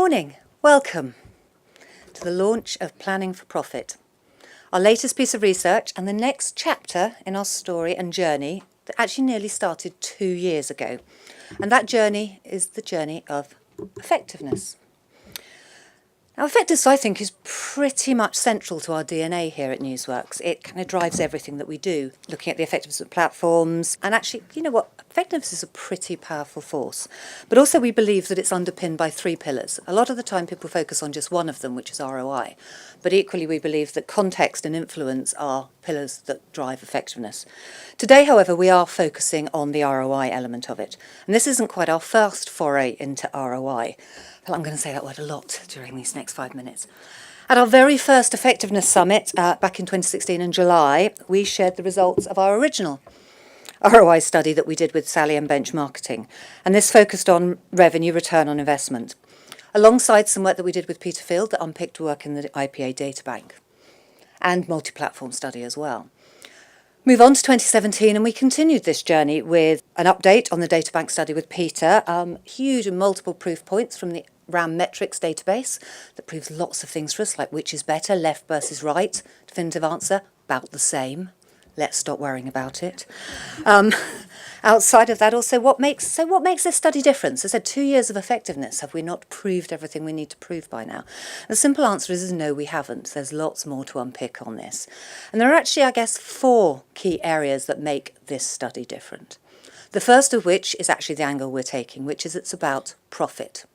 morning. Welcome to the launch of Planning for Profit, our latest piece of research and the next chapter in our story and journey that actually nearly started 2 years ago. And that journey is the journey of effectiveness. Now, effectiveness, I think, is pretty much central to our DNA here at Newsworks. It kind of drives everything that we do, looking at the effectiveness of platforms. And actually, you know what? Effectiveness is a pretty powerful force. But also we believe that it's underpinned by 3 pillars. A lot of the time people focus on just one of them, which is ROI. But equally we believe that context and influence are pillars that drive effectiveness. Today, however, we are focusing on the ROI element of it. And this isn't quite our first foray into ROI. I'm going to say that word a lot during these next 5 minutes. At our very first effectiveness summit back in 2016 in July, we shared the results of our original ROI study that we did with Sally and Benchmarketing. And this focused on revenue return on investment, alongside some work that we did with Peter Field that unpicked work in the IPA data bank and multi-platform study as well. Move on to 2017 and we continued this journey with an update on the data bank study with Peter, huge and multiple proof points from the RAM metrics database that proves lots of things for us, like which is better, left versus right. Definitive answer, about the same. Let's stop worrying about it. Outside of that, also, what makes this study different? So I said 2 years of effectiveness. Have we not proved everything we need to prove by now? The simple answer is no, we haven't. There's lots more to unpick on this. And there are actually, I guess, 4 key areas that make this study different. The first of which is actually the angle we're taking, which is it's about profit.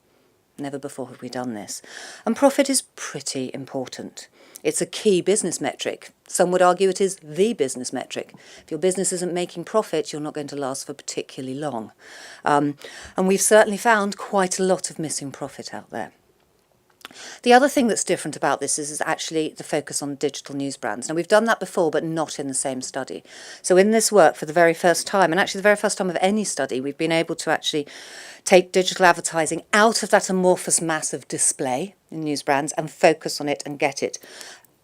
Never before have we done this. And profit is pretty important. It's a key business metric. Some would argue it is the business metric. If your business isn't making profit, you're not going to last for particularly long. And we've certainly found quite a lot of missing profit out there. The other thing that's different about this is actually the focus on digital news brands. Now, we've done that before, but not in the same study. So in this work, for the very first time, and actually the very first time of any study, we've been able to actually take digital advertising out of that amorphous mass of display in news brands and focus on it and get it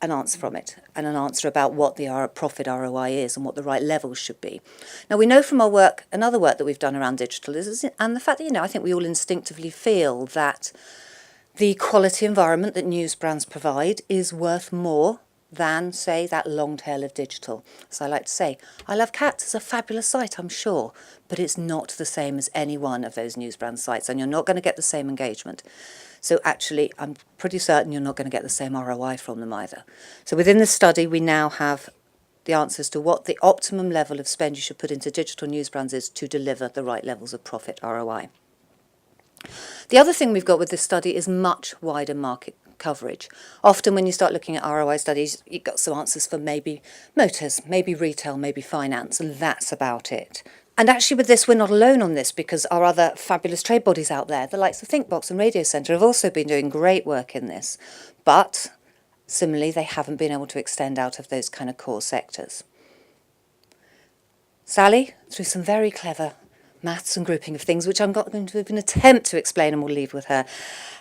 an answer from it, and an answer about what the profit ROI is and what the right levels should be. Now, we know from our work, another work that we've done around digital and the fact that, I think we all instinctively feel that the quality environment that news brands provide is worth more than, say, that long tail of digital. So I like to say, I Love Cats is a fabulous site, I'm sure, but it's not the same as any one of those news brand sites, and you're not going to get the same engagement. So actually, I'm pretty certain you're not going to get the same ROI from them either. So within this study, we now have the answers to what the optimum level of spend you should put into digital news brands is to deliver the right levels of profit ROI. The other thing we've got with this study is much wider market coverage. Often when you start looking at ROI studies, you've got some answers for maybe motors, maybe retail, maybe finance, and that's about it. And actually with this, we're not alone on this, because our other fabulous trade bodies out there, the likes of Thinkbox and Radio Centre, have also been doing great work in this. But similarly, they haven't been able to extend out of those kind of core sectors. Sally, through some very clever maths and grouping of things, which I'm not going to even attempt to explain and we'll leave with her,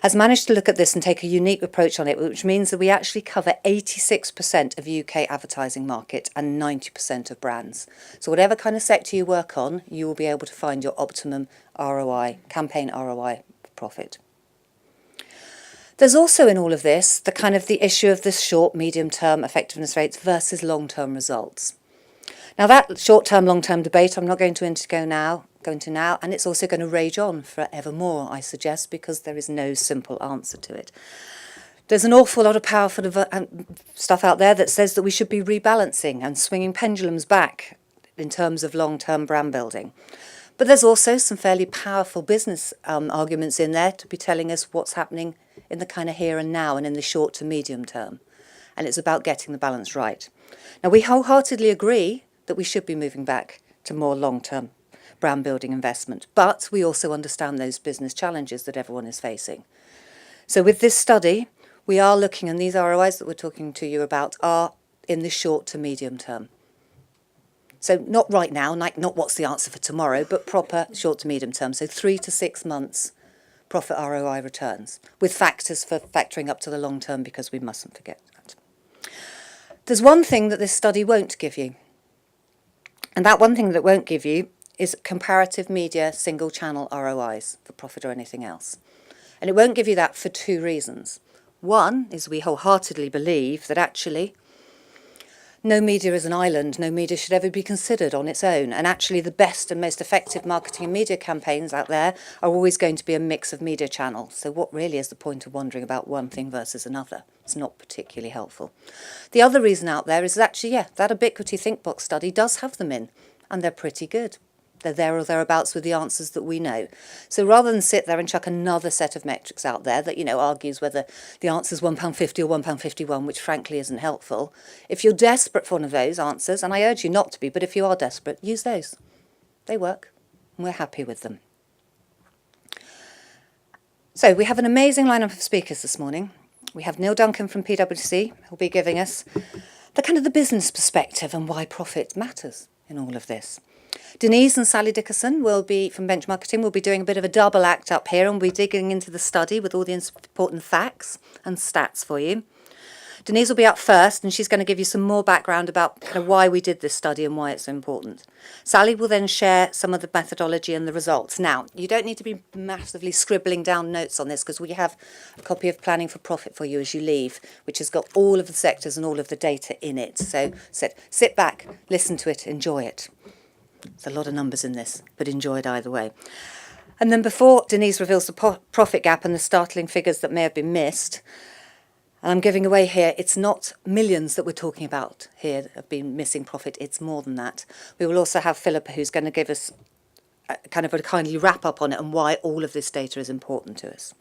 has managed to look at this and take a unique approach on it, which means that we actually cover 86% of UK advertising market and 90% of brands. So whatever kind of sector you work on, you will be able to find your optimum ROI, campaign ROI profit. There's also in all of this the issue of this short, medium-term effectiveness rates versus long-term results. Now that short-term, long-term debate I'm not going to go into now, and it's also going to rage on forevermore, I suggest, because there is no simple answer to it. There's an awful lot of powerful stuff out there that says that we should be rebalancing and swinging pendulums back in terms of long-term brand building. But there's also some fairly powerful business arguments in there to be telling us what's happening in the kind of here and now and in the short to medium term. And it's about getting the balance right. Now, we wholeheartedly agree that we should be moving back to more long-term brand building investment, but we also understand those business challenges that everyone is facing. So with this study, we are looking, and these ROIs that we're talking to you about are in the short to medium term. So not right now, not what's the answer for tomorrow, but proper short to medium term. So 3 to 6 months profit ROI returns, with factors for factoring up to the long term, because we mustn't forget that. There's one thing that this study won't give you. And that one thing that won't give you is comparative media single channel ROIs for profit or anything else. And it won't give you that for two reasons. One is we wholeheartedly believe that actually no media is an island, no media should ever be considered on its own. And actually the best and most effective marketing and media campaigns out there are always going to be a mix of media channels. So what really is the point of wondering about one thing versus another? It's not particularly helpful. The other reason out there is that actually, that Ubiquity ThinkBox study does have them in, and they're pretty good. They're there or thereabouts with the answers that we know. So rather than sit there and chuck another set of metrics out there that, argues whether the answer is £1.50 or £1.51, which frankly isn't helpful, if you're desperate for one of those answers, and I urge you not to be, but if you are desperate, use those. They work, and we're happy with them. So we have an amazing lineup of speakers this morning. We have Neil Duncan from PwC, who'll be giving us the business perspective and why profit matters in all of this. Denise and Sally Dickerson will be from Benchmarketing. We'll be doing a bit of a double act up here, and we'll be digging into the study with all the important facts and stats for you. Denise will be up first, and she's going to give you some more background about why we did this study and why it's so important. Sally will then share some of the methodology and the results. Now, you don't need to be massively scribbling down notes on this, because we have a copy of Planning for Profit for you as you leave, which has got all of the sectors and all of the data in it. So sit back, listen to it, enjoy it. There's a lot of numbers in this, but enjoy it either way. And then before Denise reveals the profit gap and the startling figures that may have been missed, and I'm giving away here, it's not millions that we're talking about here that have been missing profit, it's more than that. We will also have Philippa, who's going to give us a kindly wrap up on it and why all of this data is important to us.